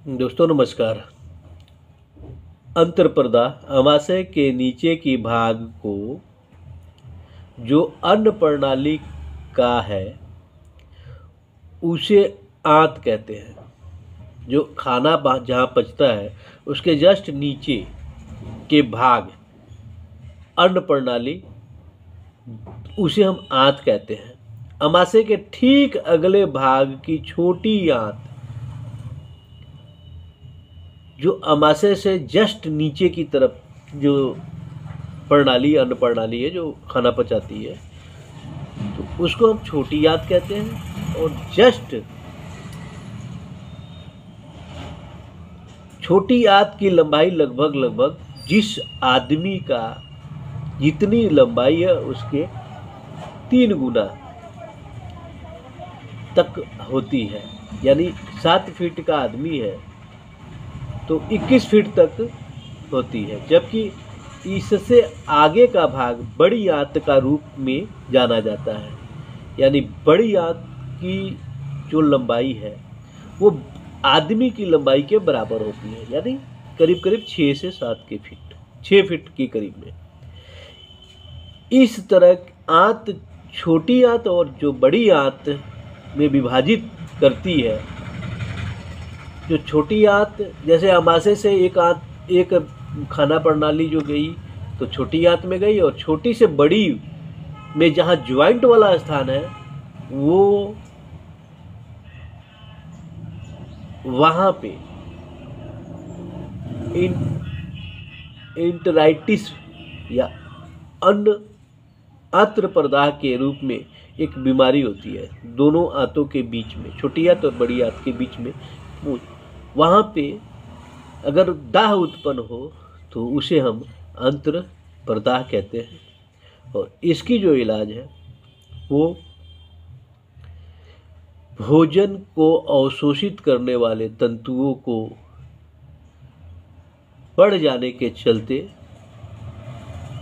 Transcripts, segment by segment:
दोस्तों नमस्कार। अंतर्प्रदा अमाशय के नीचे की भाग को जो अन्न प्रणाली का है उसे आंत कहते हैं। जो खाना जहाँ पचता है उसके जस्ट नीचे के भाग अन्न प्रणाली उसे हम आंत कहते हैं। अमाशय के ठीक अगले भाग की छोटी आंत जो अमाशय से जस्ट नीचे की तरफ जो प्रणाली अन्न प्रणाली है जो खाना पचाती है तो उसको हम छोटी आंत कहते हैं। और जस्ट छोटी आंत की लंबाई लगभग जिस आदमी का जितनी लंबाई है उसके 3 गुना तक होती है। यानी 7 फीट का आदमी है तो 21 फीट तक होती है, जबकि इससे आगे का भाग बड़ी आंत का रूप में जाना जाता है। यानी बड़ी आंत की जो लंबाई है वो आदमी की लंबाई के बराबर होती है, यानी करीब 6 से 7 के फीट 6 फीट के करीब में। इस तरह आंत छोटी आंत और जो बड़ी आंत में विभाजित करती है। जो छोटी आंत जैसे अमाशय से एक खाना प्रणाली जो गई तो छोटी आंत में गई, और छोटी से बड़ी में जहाँ ज्वाइंट वाला स्थान है वो वहाँ पे इंटराइटिस या अंतर्प्रदाह के रूप में एक बीमारी होती है दोनों आंतों के बीच में, छोटी आंत और बड़ी आंत के बीच में। वहाँ पे अगर दाह उत्पन्न हो तो उसे हम अंतर्प्रदाह कहते हैं। और इसकी जो इलाज है वो भोजन को अवशोषित करने वाले तंतुओं को बढ़ जाने के चलते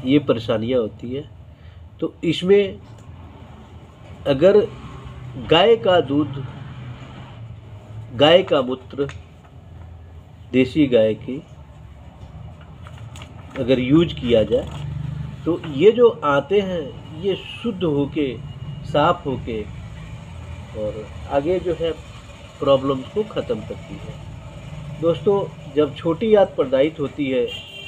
ये परेशानियाँ होती है। तो इसमें अगर गाय का दूध, गाय का मूत्र, देसी गाय की अगर यूज किया जाए तो ये जो आते हैं ये शुद्ध होके साफ होके और आगे जो है प्रॉब्लम्स को ख़त्म करती है। दोस्तों जब छोटी आंत प्रदाहित होती है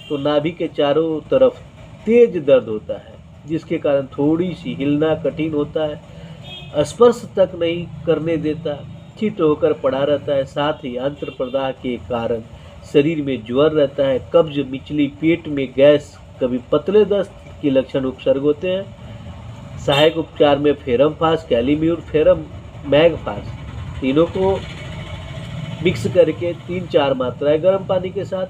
तो नाभि के चारों तरफ तेज दर्द होता है, जिसके कारण थोड़ी सी हिलना कठिन होता है, स्पर्श तक नहीं करने देता, चित होकर पड़ा रहता है। साथ ही अंतर्प्रदाह के कारण शरीर में ज्वर रहता है, कब्ज, मिचली, पेट में गैस, कभी पतले दस्त के लक्षण उपसर्ग होते हैं। सहायक उपचार में फेरमफास, कैलीम्यूर, फेरम मैगफास तीनों को मिक्स करके 3-4 मात्राएं गर्म पानी के साथ।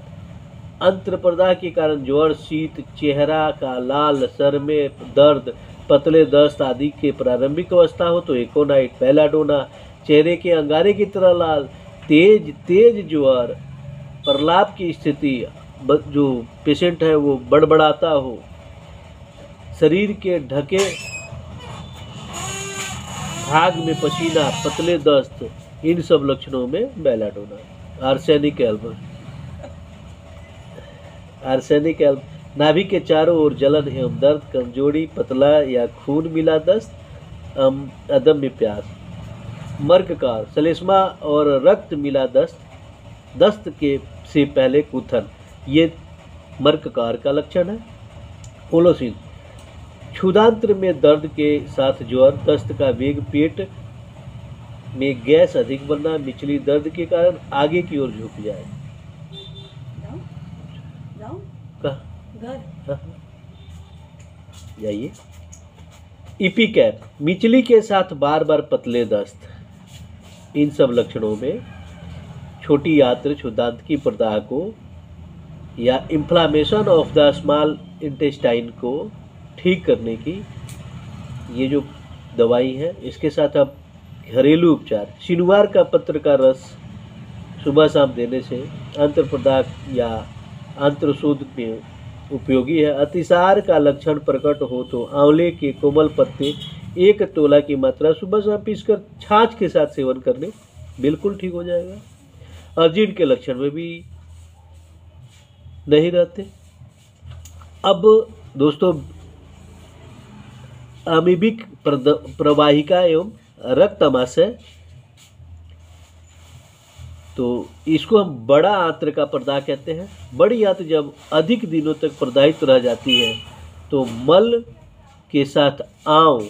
अंतर्प्रदाह के कारण ज्वर, शीत, चेहरा का लाल, सर में दर्द, पतले दस्त आदि के प्रारंभिक अवस्था हो तो एकोनाइट, बेलाडोना, चेहरे के अंगारे की तरह लाल, तेज ज्वर, प्रलाप की स्थिति, जो पेशेंट है वो बड़बड़ाता हो, शरीर के ढके भाग में पसीना, पतले दस्त, इन सब लक्षणों में बेलाडोना। आर्सेनिक एल्ब, नाभि के चारों ओर जलन एवं दर्द, कमजोरी, पतला या खून मिला दस्त, अदम्य प्यास, मर्ककार, श्लेष्मा और रक्त मिला दस्त, दस्त के से पहले कूथन, ये मर्ककार का लक्षण है। ओलोसिन, क्षुधांत्र में दर्द के साथ ज्वर, दस्त का वेग, पेट में गैस अधिक बनना, मिचली दर्द के कारण आगे की ओर झुक जाए। जाइए। इपिकैप, मिचली के साथ बार बार पतले दस्त, इन सब लक्षणों में छोटी आंत्र क्षुधांत की प्रदाह को या inflammation of the small intestine को ठीक करने की ये जो दवाई है। इसके साथ अब घरेलू उपचार, सिनुआर का पत्र का रस सुबह शाम देने से अंतर्प्रदाह या आंत्रशोध में उपयोगी है। अतिसार का लक्षण प्रकट हो तो आंवले के कोमल पत्ते 1 तोला की मात्रा सुबह शाम पीसकर छाछ के साथ सेवन करने बिल्कुल ठीक हो जाएगा। अजीर्ण के लक्षण में भी नहीं रहते। अब दोस्तों, अमीबिक प्रवाहिका एवं रक्तमाशय, तो इसको हम बड़ा आंत्र का प्रदाह कहते हैं। बड़ी आंत्र जब अधिक दिनों तक प्रदाहित रह जाती है तो मल के साथ आंव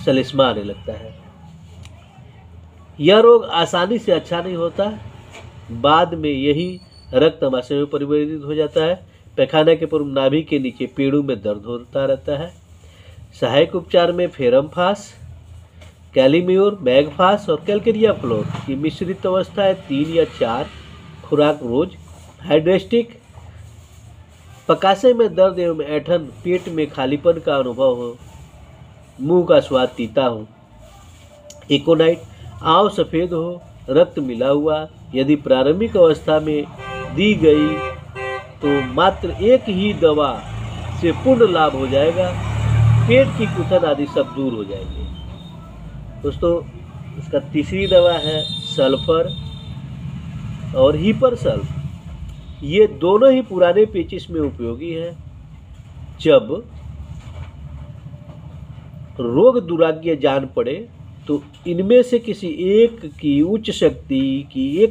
सलिस्मा आने लगता है। यह रोग आसानी से अच्छा नहीं होता, बाद में यही रक्तमाशय में परिवर्तित हो जाता है। पैखाना के पूर्व नाभि के नीचे पेड़ों में दर्द होता रहता है। सहायक उपचार में फेरमफास, कैलीम्योर, मैगफास और कैलकेरिया फ्लोर की मिश्रित अवस्था है 3 या 4 खुराक रोज। हाइड्रेस्टिक, पकाशय में दर्द एवं ऐंठन, पेट में खालीपन का अनुभव हो, मुंह का स्वाद तीता हो। इकोनाइट, आंव सफ़ेद हो, रक्त मिला हुआ, यदि प्रारंभिक अवस्था में दी गई तो मात्र एक ही दवा से पूर्ण लाभ हो जाएगा, पेट की कुथन आदि सब दूर हो जाएंगे। दोस्तों, इसका तीसरी दवा है सल्फर और हिपरसल्फ। ये दोनों ही पुराने पेचिश में उपयोगी हैं। जब रोग दुराग्य जान पड़े तो इनमें से किसी एक की उच्च शक्ति की एक